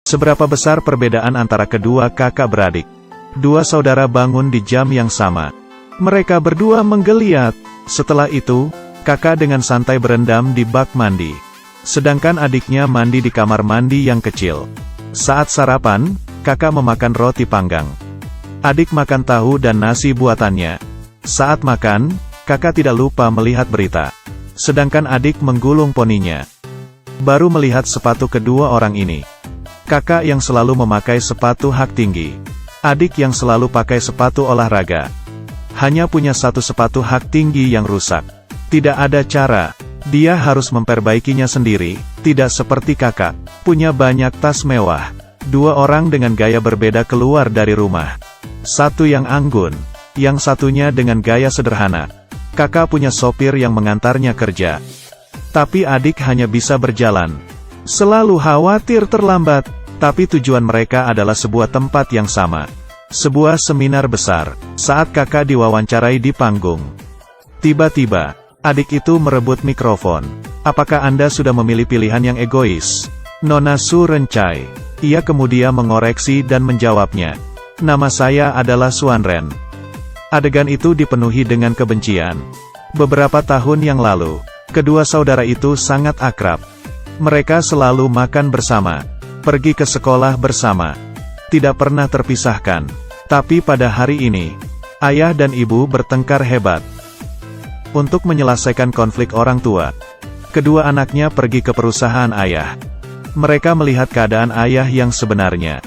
Seberapa besar perbedaan antara kedua kakak beradik? Dua saudara bangun di jam yang sama. Mereka berdua menggeliat. Setelah itu, kakak dengan santai berendam di bak mandi. Sedangkan adiknya mandi di kamar mandi yang kecil. Saat sarapan, kakak memakan roti panggang. Adik makan tahu dan nasi buatannya. Saat makan, kakak tidak lupa melihat berita. Sedangkan adik menggulung poninya. Baru melihat sepatu kedua orang ini. Kakak yang selalu memakai sepatu hak tinggi. Adik yang selalu pakai sepatu olahraga. Hanya punya satu sepatu hak tinggi yang rusak. Tidak ada cara. Dia harus memperbaikinya sendiri, tidak seperti kakak. Punya banyak tas mewah. Dua orang dengan gaya berbeda keluar dari rumah. Satu yang anggun, yang satunya dengan gaya sederhana. Kakak punya sopir yang mengantarnya kerja. Tapi adik hanya bisa berjalan. Selalu khawatir terlambat, tapi tujuan mereka adalah sebuah tempat yang sama. Sebuah seminar besar. Saat kakak diwawancarai di panggung, tiba-tiba, adik itu merebut mikrofon. Apakah Anda sudah memilih pilihan yang egois? Nona Su Rencai. Ia kemudian mengoreksi dan menjawabnya. Nama saya adalah Suan Ren. Adegan itu dipenuhi dengan kebencian. Beberapa tahun yang lalu, kedua saudara itu sangat akrab. Mereka selalu makan bersama, pergi ke sekolah bersama, tidak pernah terpisahkan. Tapi pada hari ini, ayah dan ibu bertengkar hebat. Untuk menyelesaikan konflik orang tua, kedua anaknya pergi ke perusahaan ayah. Mereka melihat keadaan ayah yang sebenarnya.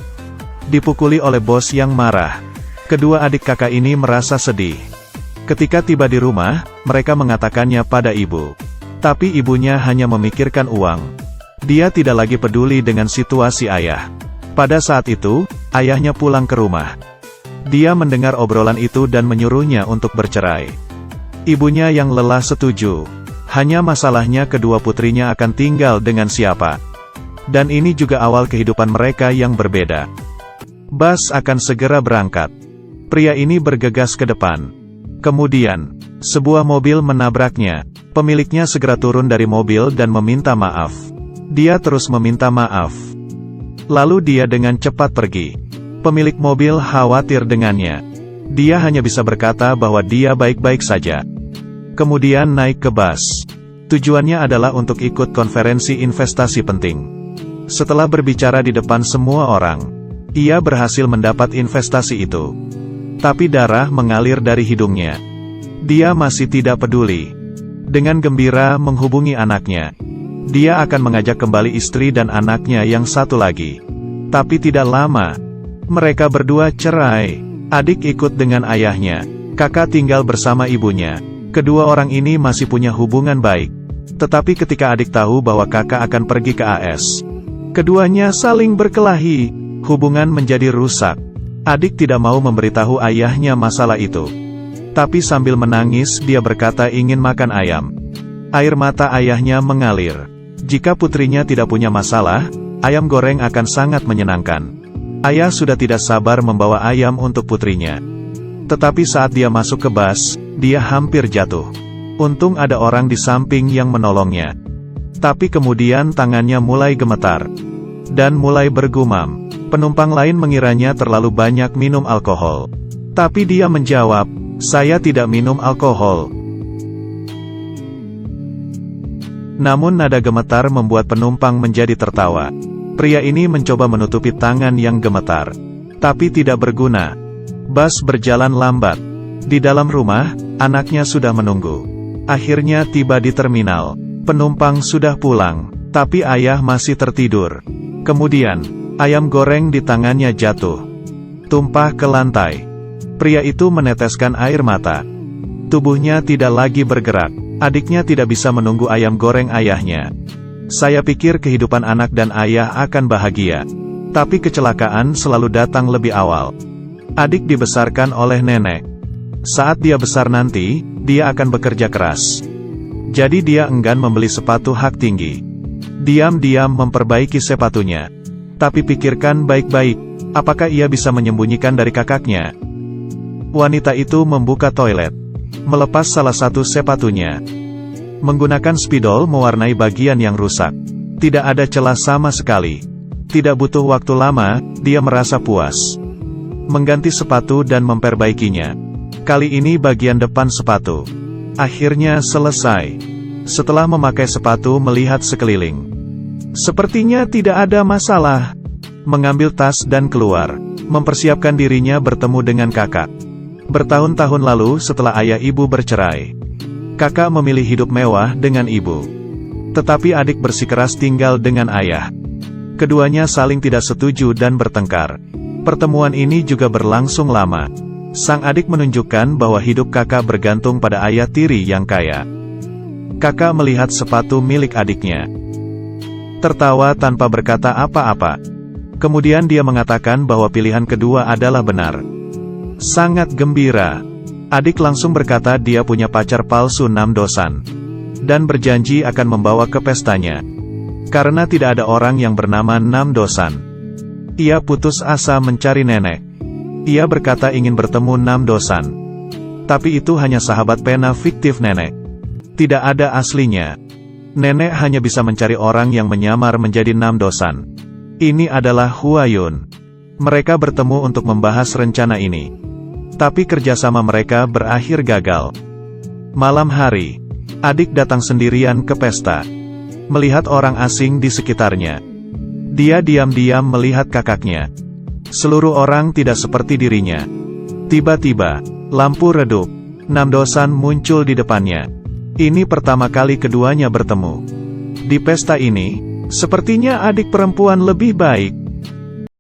Dipukuli oleh bos yang marah. Kedua adik kakak ini merasa sedih. Ketika tiba di rumah, mereka mengatakannya pada ibu. Tapi ibunya hanya memikirkan uang. Dia tidak lagi peduli dengan situasi ayah. Pada saat itu, ayahnya pulang ke rumah. Dia mendengar obrolan itu dan menyuruhnya untuk bercerai. Ibunya yang lelah setuju. Hanya masalahnya kedua putrinya akan tinggal dengan siapa. Dan ini juga awal kehidupan mereka yang berbeda. Bas akan segera berangkat. Pria ini bergegas ke depan. Kemudian, sebuah mobil menabraknya. Pemiliknya segera turun dari mobil dan meminta maaf. Dia terus meminta maaf. Lalu dia dengan cepat pergi. Pemilik mobil khawatir dengannya. Dia hanya bisa berkata bahwa dia baik-baik saja. Kemudian naik ke bus. Tujuannya adalah untuk ikut konferensi investasi penting. Setelah berbicara di depan semua orang, ia berhasil mendapat investasi itu. Tapi darah mengalir dari hidungnya. Dia masih tidak peduli. Dengan gembira menghubungi anaknya. Dia akan mengajak kembali istri dan anaknya yang satu lagi. Tapi tidak lama, mereka berdua cerai. Adik ikut dengan ayahnya. Kakak tinggal bersama ibunya. Kedua orang ini masih punya hubungan baik. Tetapi ketika adik tahu bahwa kakak akan pergi ke AS, keduanya saling berkelahi. Hubungan menjadi rusak. Adik tidak mau memberitahu ayahnya masalah itu. Tapi sambil menangis dia berkata ingin makan ayam. Air mata ayahnya mengalir. Jika putrinya tidak punya masalah, ayam goreng akan sangat menyenangkan. Ayah sudah tidak sabar membawa ayam untuk putrinya. Tetapi saat dia masuk ke bus, dia hampir jatuh. Untung ada orang di samping yang menolongnya. Tapi kemudian tangannya mulai gemetar. Dan mulai bergumam. Penumpang lain mengiranya terlalu banyak minum alkohol. Tapi dia menjawab, saya tidak minum alkohol. Namun nada gemetar membuat penumpang menjadi tertawa. Pria ini mencoba menutupi tangan yang gemetar. Tapi tidak berguna. Bus berjalan lambat. Di dalam rumah, anaknya sudah menunggu. Akhirnya tiba di terminal. Penumpang sudah pulang. Tapi ayah masih tertidur. Kemudian, ayam goreng di tangannya jatuh. Tumpah ke lantai. Pria itu meneteskan air mata. Tubuhnya tidak lagi bergerak. Adiknya tidak bisa menunggu ayam goreng ayahnya. Saya pikir kehidupan anak dan ayah akan bahagia. Tapi kecelakaan selalu datang lebih awal. Adik dibesarkan oleh nenek. Saat dia besar nanti, dia akan bekerja keras. Jadi dia enggan membeli sepatu hak tinggi. Diam-diam memperbaiki sepatunya. Tapi pikirkan baik-baik, apakah ia bisa menyembunyikan dari kakaknya? Wanita itu membuka toilet. Melepas salah satu sepatunya. Menggunakan spidol mewarnai bagian yang rusak. Tidak ada celah sama sekali. Tidak butuh waktu lama, dia merasa puas. Mengganti sepatu dan memperbaikinya. Kali ini bagian depan sepatu. Akhirnya selesai. Setelah memakai sepatu melihat sekeliling. Sepertinya tidak ada masalah. Mengambil tas dan keluar. Mempersiapkan dirinya bertemu dengan kakak. Bertahun-tahun lalu setelah ayah ibu bercerai. Kakak memilih hidup mewah dengan ibu. Tetapi adik bersikeras tinggal dengan ayah. Keduanya saling tidak setuju dan bertengkar. Pertemuan ini juga berlangsung lama. Sang adik menunjukkan bahwa hidup kakak bergantung pada ayah tiri yang kaya. Kakak melihat sepatu milik adiknya. Tertawa tanpa berkata apa-apa. Kemudian dia mengatakan bahwa pilihan kedua adalah benar. Sangat gembira. Adik langsung berkata dia punya pacar palsu Namdosan. Dan berjanji akan membawa ke pestanya. Karena tidak ada orang yang bernama Namdosan. Ia putus asa mencari nenek. Ia berkata ingin bertemu Namdosan. Tapi itu hanya sahabat pena fiktif nenek. Tidak ada aslinya. Nenek hanya bisa mencari orang yang menyamar menjadi Namdosan. Ini adalah Huayun. Mereka bertemu untuk membahas rencana ini. Tapi kerjasama mereka berakhir gagal. Malam hari, adik datang sendirian ke pesta. Melihat orang asing di sekitarnya. Dia diam-diam melihat kakaknya. Seluruh orang tidak seperti dirinya. Tiba-tiba, lampu redup. Namdosan muncul di depannya. Ini pertama kali keduanya bertemu. Di pesta ini, sepertinya adik perempuan lebih baik.